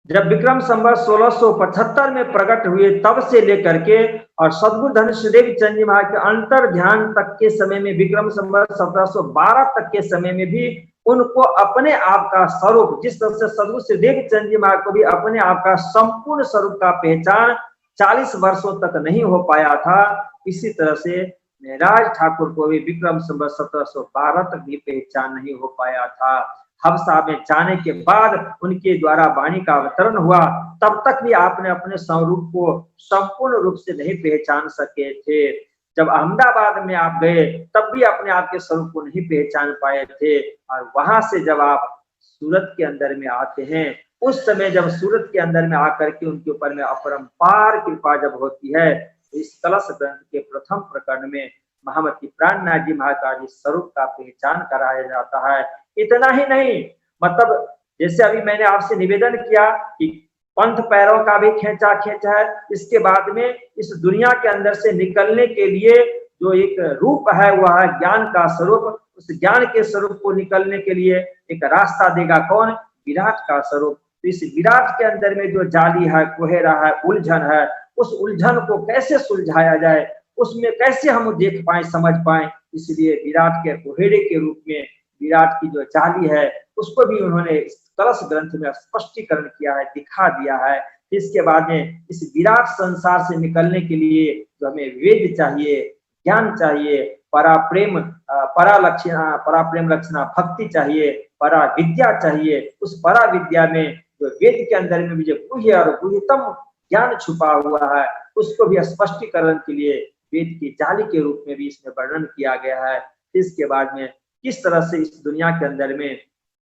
1675 में प्रकट हुए तब से लेकर के और सद्गुरु धन श्रीदेवी चंद जी महाराज के अंतर ध्यान तक के समय में, विक्रम संवत 1712 तक के समय में भी उनको अपने आप का स्वरूप, जिस तरह से सद्गुरु श्रीदेवी चंद जी महाराज को भी अपने आप का संपूर्ण स्वरूप का पहचान 40 वर्षों तक नहीं हो पाया था, इसी तरह से मेहराज ठाकुर को भी विक्रम संवत 1712 तक भी पहचान नहीं हो पाया था। हबसा में जाने के बाद उनके द्वारा वाणी का अवतरण हुआ, तब तक भी आपने अपने स्वरूप को संपूर्ण रूप से नहीं पहचान सके थे। जब अहमदाबाद में आप गए तब भी अपने आप के स्वरूप को नहीं पहचान पाए थे, और वहां से जब आप सूरत के अंदर में आते हैं, उस समय जब सूरत के अंदर में आकर के उनके ऊपर में अपरंपार कृपा जब होती है, इस कलश ग्रंथ के प्रथम प्रकरण में महामती प्राणनाथ जी महाराज जी स्वरूप का पहचान कराया जाता है। इतना ही नहीं, मतलब जैसे अभी मैंने आपसे निवेदन किया कि पंथ पैरों का भी खेचा है, इसके बाद में इस दुनिया के अंदर से निकलने के लिए जो एक रूप है वह है ज्ञान का स्वरूप। उस ज्ञान के स्वरूप को निकलने के लिए एक रास्ता देगा कौन? विराट का स्वरूप। तो इस विराट के अंदर में जो जाली है, कुहेरा है, उलझन है, उस उलझन को कैसे सुलझाया जाए, उसमें कैसे हम देख पाए, समझ पाए, इसलिए विराट के कुहेरे के रूप में विराट की जो जाली है उसको भी उन्होंने कलश ग्रंथ में स्पष्टीकरण किया है, दिखा दिया है। इसके बाद में इस विराट संसार से निकलने के लिए जो हमें वेद चाहिए, ज्ञान चाहिए, पराप्रेम लक्षणा भक्ति चाहिए, परा विद्या चाहिए। उस परा विद्या में जो वेद के अंदर में भी जो गुह्य और गुह्यतम ज्ञान छुपा हुआ है, उसको भी स्पष्टीकरण के लिए वेद की जाली के रूप में भी इसमें वर्णन किया गया है। इसके बाद में किस तरह से इस दुनिया के अंदर में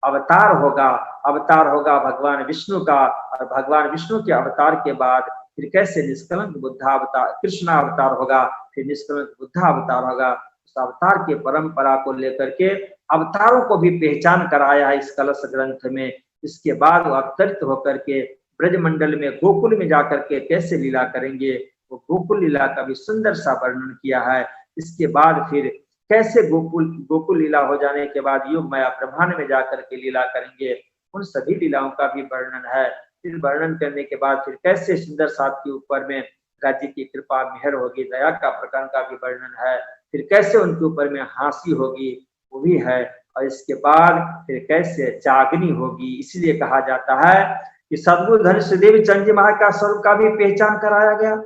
अवतार होगा भगवान विष्णु का, और भगवान विष्णु के अवतार के बाद फिर कैसे निष्कलंक बुद्धावतार, कृष्णा अवतार होगा, फिर निष्कलंक बुद्धा अवतार होगा। उस अवतार के परंपरा को लेकर के अवतारों को भी पहचान कराया है इस कलश ग्रंथ में। इसके बाद वो अवतरित होकर के ब्रजमंडल में गोकुल में जाकर के कैसे लीला करेंगे, वो गोकुल लीला का भी सुंदर सा वर्णन किया है। इसके बाद फिर कैसे गोकुल लीला हो जाने के बाद योग माया ब्रह्मांड में जाकर के लीला करेंगे, उन सभी लीलाओं का भी वर्णन है। फिर वर्णन करने के बाद फिर कैसे सुंदर साथ के ऊपर में राज्य की कृपा मेहर होगी, दया का प्रकरण का भी वर्णन है। फिर कैसे उनके ऊपर में हंसी होगी वो भी है, और इसके बाद फिर कैसे जागनी होगी। इसलिए कहा जाता है कि सद्गुरु धन श्रीदेवी चंद जी महाराज का स्वरूप का भी पहचान कराया गया,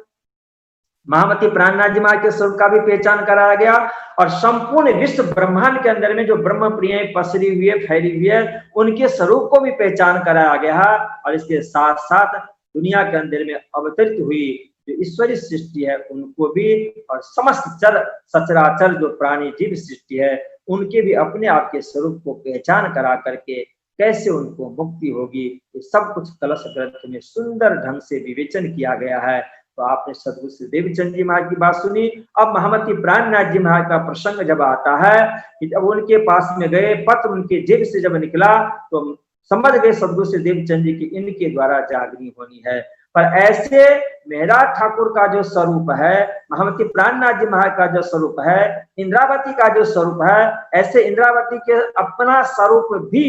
महामती प्राणनाथ जी महाराज के स्वरूप का भी पहचान कराया गया, और संपूर्ण विश्व ब्रह्मांड के अंदर में जो ब्रह्म प्रिय पसरी हुई है, फैली हुई है, उनके स्वरूप को भी पहचान कराया गया है। और इसके साथ साथ दुनिया के अंदर में अवतरित हुई जो ईश्वरीय सृष्टि है उनको भी, और समस्त चर सचराचर जो प्राणी जीव सृष्टि है उनके भी अपने आप के स्वरूप को पहचान करा करके कैसे उनको मुक्ति होगी, ये सब कुछ कलश ग्रंथ में सुंदर ढंग से विवेचन किया गया है। तो आपने सद्गुरु श्रीदेवी चंद जी महाराज की बात सुनी। अब महामती प्राणनाथ जी महाराज का प्रसंग जब आता है कि जब उनके पास में गए, पत्र उनके जेब से जब निकला तो समझ गए सद्गुरु श्रीदेवी चंद जी की इनके द्वारा जागनी होनी है। पर ऐसे मेहराज ठाकुर का जो स्वरूप है, महामती प्राणनाथ जी महाराज का जो स्वरूप है, इंद्रावती का जो स्वरूप है, ऐसे इंद्रावती के अपना स्वरूप भी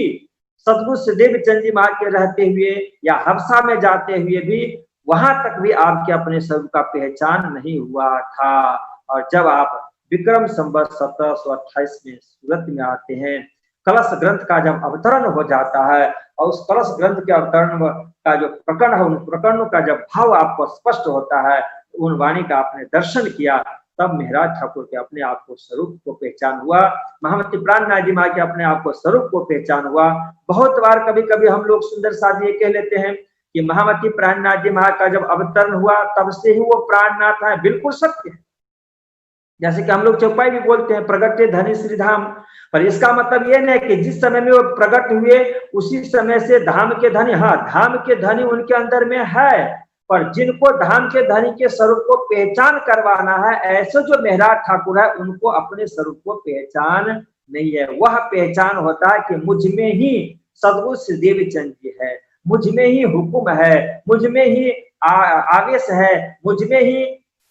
सदगुरु श्रीदेव चंद जी महाराज के रहते हुए या हबसा में जाते हुए भी वहां तक भी आपके अपने स्वरूप का पहचान नहीं हुआ था। और जब आप विक्रम संवत 1728 में सूरत में आते हैं, कलश ग्रंथ का जब अवतरण हो जाता है और उस कलश ग्रंथ के अवतरण का जो प्रकरण है, उन प्रकरणों का जब भाव आपको स्पष्ट होता है, उन वाणी का आपने दर्शन किया, तब मेहराज ठाकुर के अपने आप को स्वरूप को पहचान हुआ, महामती प्राणनाथ जी महाराज के अपने आप को स्वरूप को पहचान हुआ। बहुत बार कभी कभी हम लोग सुंदर साथ ये कह लेते हैं कि महामती प्राणनाथ जी महाराज का जब अवतरण हुआ तब से ही वो प्राणनाथ है, बिल्कुल सत्य है। जैसे कि हम लोग चौपाई भी बोलते हैं प्रगटे धनी श्री धाम, पर इसका मतलब ये नहीं कि जिस समय में वो प्रकट हुए उसी समय से धाम के धनी, हाँ धाम के धनी उनके अंदर में है, पर जिनको धाम के धनी के स्वरूप को पहचान करवाना है, ऐसे जो मेहराज ठाकुर है उनको अपने स्वरूप को पहचान नहीं है। वह पहचान होता है कि मुझ में ही सदगुरु श्रीदेव चंद जी है, मुझ में ही हुक्म है, मुझ में ही आवेश है, मुझ में ही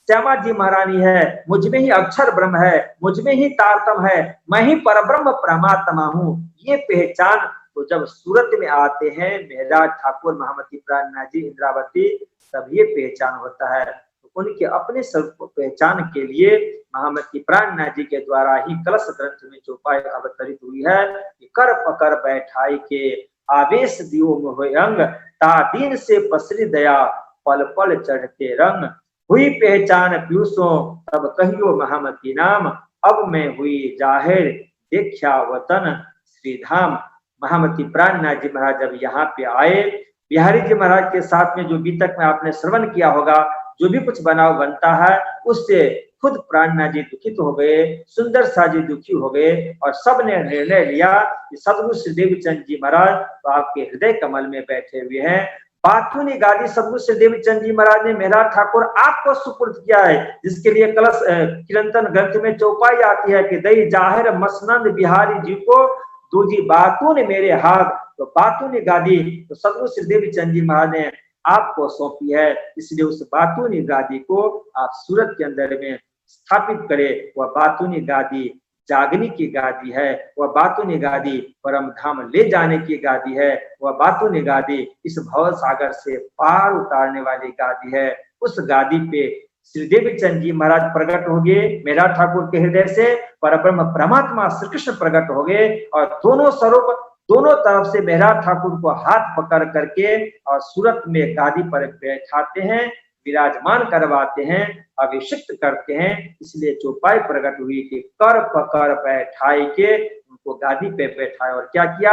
श्यामा जी महारानी है, मुझ में ही अक्षर ब्रह्म है, मुझ में ही तारतम है, मैं ही परब्रह्म परमात्मा हूँ। ये पहचान तो जब सूरत में आते हैं मेहराज ठाकुर, महामती प्राणनाथ जी, इंद्रावती, तब ये पहचान होता है। तो उनके अपने स्वरूप को पहचान के लिए महामती प्राणनाथ जी के द्वारा ही कलश ग्रंथ में चौपाई अवतरित हुई है कि कर पकड़ बैठाई के आवेश दियो मोह अंग, ता दीन से पसरी दया पल पल चढ़ते रंग, हुई पहचान पीयूषों तब कहियो महामती नाम, अब मैं हुई जाहिर देखा वतन श्रीधाम। महामती प्राणनाथ जी महाराज जब यहाँ पे आए, बिहारी जी महाराज के साथ में जो बीतक में आपने श्रवण किया होगा, जो भी कुछ बनाव बनता है उससे खुद प्राणनाथ जी दुखित हो गए, सुंदर सा जी दुखी हो गए और सब ने निर्णय लिया कि सदगुरु श्रीदेव चंद जी महाराज तो आपके हृदय कमल में बैठे हुए हैं। बातूनी गादी सदगुरु श्रीदेव चंद जी महाराज ने मेहराज ठाकुर आपको सुपुर्द किया है, जिसके लिए कलश कीर्तन ग्रंथ में चौपाई आती है कि दई जाहिर मसनंद बिहारी जी को दूजी बातून मेरे हाथ। तो बातूनी गादी तो सदगुरु श्रीदेव चंद जी महाराज ने आपको सौंपी है, इसलिए उस बातूनी गादी को आप सूरत के अंदर में स्थापित करें। वह बातूनी गादी जागने की गादी है, वह बातूनी गादी परम धाम ले जाने की गादी है, वह बातूनी गादी इस भव सागर से पार उतारने वाली गादी है। उस गादी पे श्रीदेव चंद जी महाराज प्रकट हो गए, मेहराज ठाकुर के हृदय से परब्रह्म परमात्मा श्री कृष्ण प्रकट हो गए और दोनों स्वरूप दोनों तरफ से मेहराज ठाकुर को हाथ पकड़ करके और सूरत में गादी पर बैठाते हैं, विराजमान करवाते हैं, अभिषिक्त करते हैं। इसलिए चौपाई प्रकट हुई कि कर पकड़ बैठाई के उनको गादी पे बैठाए और क्या किया,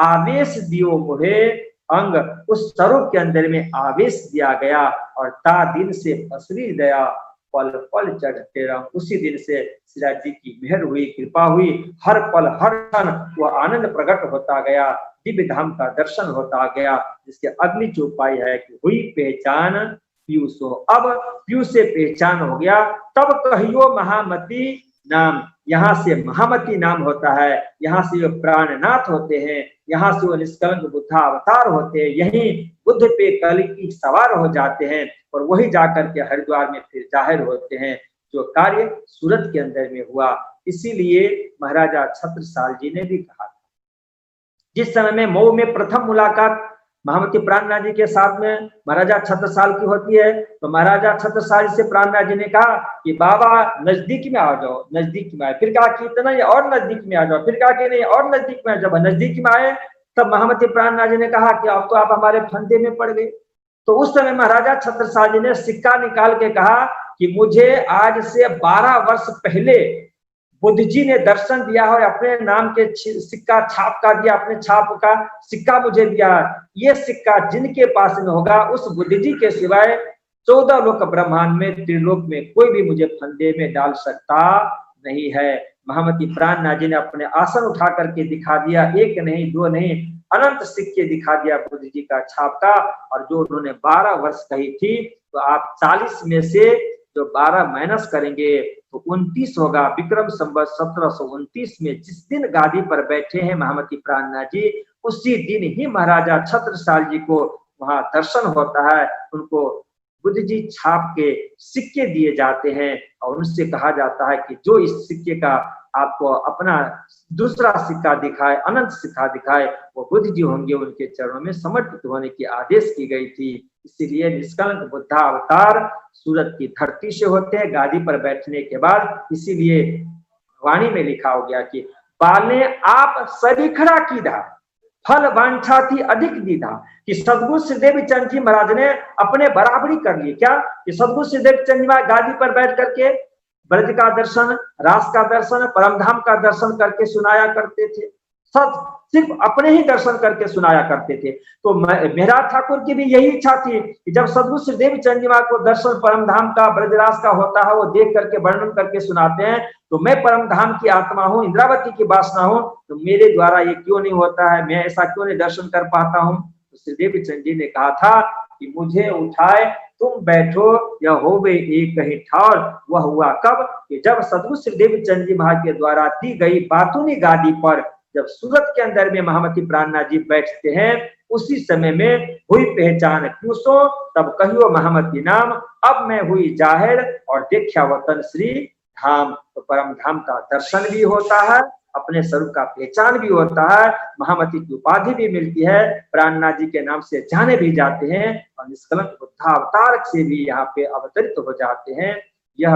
आवेश दियो मोहे अंग, उस स्वरूप के अंदर में आवेश दिया गया और ता दिन से पसरी दया पल पल चढ़ते रंग। उसी दिन से श्रीराज जी की मेहर हुई, कृपा हुई, हर पल हर क्षण वह आनंद प्रकट होता गया, दिव्य धाम का दर्शन होता गया। जिसके अगली चौपाई है कि हुई पहचान पीयूषो, अब पीयूष से पहचान हो गया, तब कहियो महामती नाम। यहाँ से महामती नाम होता है, यहाँ से वो प्राणनाथ होते हैं, यहाँ से वो निष्कलंक बुद्धा अवतार होते हैं, यही बुद्ध पे कल की सवार हो जाते हैं और वही जाकर के हरिद्वार में फिर जाहिर होते हैं, जो कार्य सूरत के अंदर में हुआ। इसीलिए महाराजा छत्रसाल जी ने भी कहा था, जिस समय में मऊ में प्रथम मुलाकात महामती प्राणनाथ जी के साथ में महाराजा छत्रसाल की होती है, तो महाराजा छत्रसाल से प्राणनाथ जी ने कहा कि बाबा नजदीक में आ जाओ, नजदीक में आए। फिर कहा कि इतना ही और नजदीक में आ जाओ, फिर कहा कि नहीं और नजदीक में। जब नजदीक में आए तब महामती प्राणनाथ जी ने कहा कि अब तो आप हमारे फंदे में पड़ गए। तो उस समय महाराजा छत्रसाल जी ने सिक्का निकाल के कहा कि मुझे आज से 12 वर्ष पहले बुद्ध जी ने दर्शन दिया और अपने नाम के सिक्का छाप का दिया, अपने छाप का सिक्का मुझे दिया। ये सिक्का जिनके पास में होगा उस बुद्ध जी के सिवाय 14 लोक ब्रह्मांड में त्रिलोक में कोई भी मुझे फंदे में डाल सकता नहीं है। महामती प्राणनाथ जी ने अपने आसन उठा करके दिखा दिया, एक नहीं दो नहीं अनंत सिक्के दिखा दिया बुद्ध जी का छाप का। और जो उन्होंने 12 वर्ष कही थी, तो आप 40 में से जो 12 माइनस करेंगे तो 29 होगा। विक्रम संवत 1729 में जिस दिन गादी पर बैठे हैं महामती प्राणनाथ जी, उसी दिन ही महाराजा छत्रसाल जी को वहां दर्शन होता है, उनको बुद्ध जी छाप के सिक्के दिए जाते हैं और उनसे कहा जाता है कि जो इस सिक्के का आपको अपना दूसरा सिक्का दिखाए, अनंत सिक्का दिखाए, वो बुद्ध जी होंगे। उनके चरणों में समर्पित होने की आदेश की गई थी। इसीलिए निष्कलंक बुद्धा अवतार सूरत की धरती से होते हैं गादी पर बैठने के बाद। इसीलिए वाणी में लिखा हो गया कि बाले आप सरीखड़ा कीधा, फल वांछा थी अधिक दीधा। कि सदगुरु श्रीदेव चंद जी महाराज ने अपने बराबरी कर ली। क्या कि सदगुरु श्रीदेव चंद जी महाराज गादी पर बैठ करके ब्रज का दर्शन, रास का दर्शन, परमधाम का दर्शन करके सुनाया करते थे। सिर्फ अपने ही दर्शन करके सुनाया करते थे। तो मेहराज ठाकुर की भी यही इच्छा थी कि जब सदगुरु श्रीदेव चंद जी महाराज को दर्शन परमधाम का, ब्रजरास का होता है, वो देख करके वर्णन करके सुनाते हैं, तो मैं परमधाम की आत्मा हूँ, इंद्रावती की वासना हूँ, तो मेरे द्वारा ये क्यों नहीं होता है, मैं ऐसा क्यों नहीं दर्शन कर पाता हूँ। तो श्रीदेव चंद जी ने कहा था कि मुझे उठाए तुम बैठो, यह होवे एक ही ठार। वह हुआ कब कि जब सदगुरु श्रीदेव चंद जी महाराज के द्वारा दी गई बातूनी गादी पर जब सूरत के अंदर में महामती प्राणनाथ जी बैठते हैं, उसी समय में हुई पहचान क्यूसो, तब कहियो महामती नाम, अब मैं हुई जाहिर और देखा वतन श्री धाम। तो परम धाम का दर्शन भी होता है, अपने स्वरूप का पहचान भी होता है, महामती की उपाधि भी मिलती है, प्राणनाथ जी के नाम से जाने भी जाते हैं और निष्कलंक बुद्धावतार से भी यहाँ पे अवतरित हो जाते हैं। यह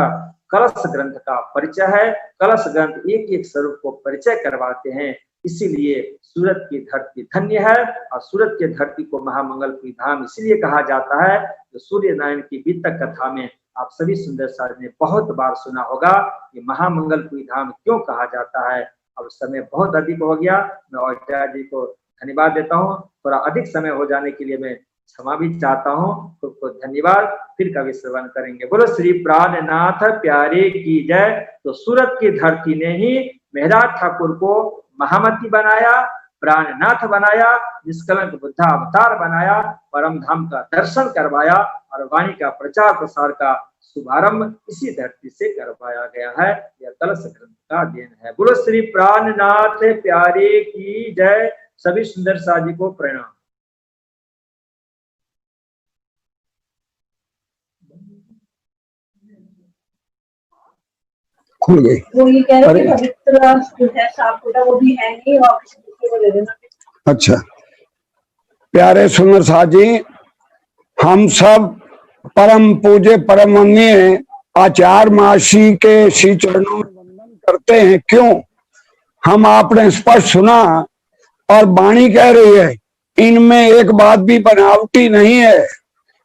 कलश ग्रंथ का परिचय है। कलश ग्रंथ एक एक स्वरूप को परिचय करवाते हैं। इसीलिए सूरत की धरती धन्य है और सूरत के धरती को महामंगलपुरी धाम इसलिए कहा जाता है। तो सूर्य नारायण की बीतक कथा में आप सभी सुंदर साज ने बहुत बार सुना होगा कि महामंगलपुरी धाम क्यों कहा जाता है। अब समय बहुत अधिक हो गया, मैं औरजा जी को धन्यवाद देता हूँ। थोड़ा अधिक समय हो जाने के लिए मैं क्षमा भी चाहता हूँ। खूब खूब धन्यवाद। फिर कभी श्रवण करेंगे। बोलो श्री प्राणनाथ प्यारे की जय। तो सूरत की धरती ने ही मेहराज ठाकुर को महामती बनाया, प्राणनाथ बनाया, निष्कलंक बुद्धा अवतार बनाया, परम धाम का दर्शन करवाया और वाणी का प्रचार प्रसार का शुभारंभ इसी धरती से करवाया गया है। यह कलश ग्रंथ का देन है। बोलो श्री प्राणनाथ प्यारे की जय। सभी सुंदर साजी को प्रणाम। खुल गई। वो ये कह रहे हैं पवित्र जो है सापुड़ा वो भी है नहीं और किसी को दे देना। अच्छा प्यारे सुंदर साथ जी, हम सब परम पूज्य परमवंदनीय आचार्य महर्षि के श्री चरणों में वंदन करते हैं। क्यों? हम आपने स्पष्ट सुना और वाणी कह रही है, इनमें एक बात भी बनावटी नहीं है।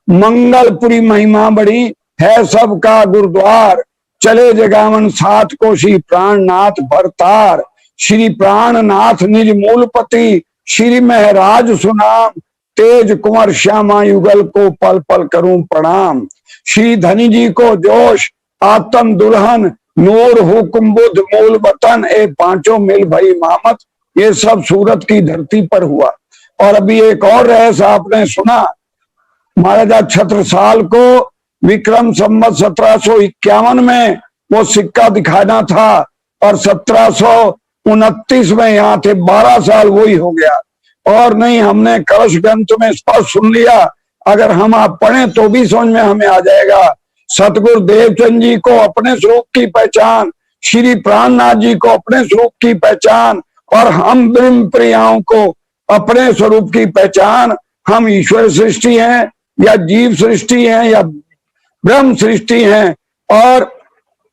मंगलपुरी महिमा बड़ी है, सबका गुरुद्वार, चले जगावन साथ को श्री प्राणनाथ भरतार। श्री प्राणनाथ निज मूलपति, श्री महराज सुनाम, तेज कुंवर श्यामा युगल को पल पल करूं प्रणाम। श्री धनी जी को जोश, आत्म दुल्हन, नूर हुक्म बुद्ध मूल वतन, ए पांचों मिल भई मामत। ये सब सूरत की धरती पर हुआ। और अभी एक और रहस्य आपने सुना, महाराजा छत्रसाल को विक्रम संवत 1751 में वो सिक्का दिखाना था और 1729 में यहाँ थे। 12 साल वही हो गया। और नहीं, हमने कलश ग्रंथ में स्पष्ट सुन लिया, अगर हम आप पढ़ें तो भी समझ में हमें आ जाएगा। सतगुरु देवचंद जी को अपने स्वरूप की पहचान, श्री प्राणनाथ जी को अपने स्वरूप की पहचान और हम ब्रह्म प्रियाओं को अपने स्वरूप की पहचान। हम ईश्वर सृष्टि हैं या जीव सृष्टि हैं या ब्रह्म सृष्टि हैं। और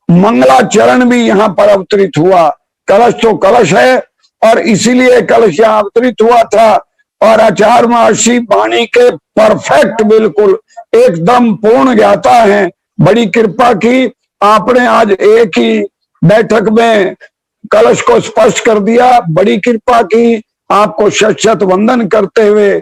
मंगलाचरण भी यहाँ पर अवतरित हुआ। कलश तो कलश है और इसीलिए कलश यहाँ अवतरित हुआ था। और आचार्य महर्षि वाणी के परफेक्ट, बिल्कुल एकदम पूर्ण ज्ञाता हैं। बड़ी कृपा की आपने आज एक ही बैठक में कलश को स्पष्ट कर दिया। बड़ी कृपा की, आपको शत शत वंदन करते हुए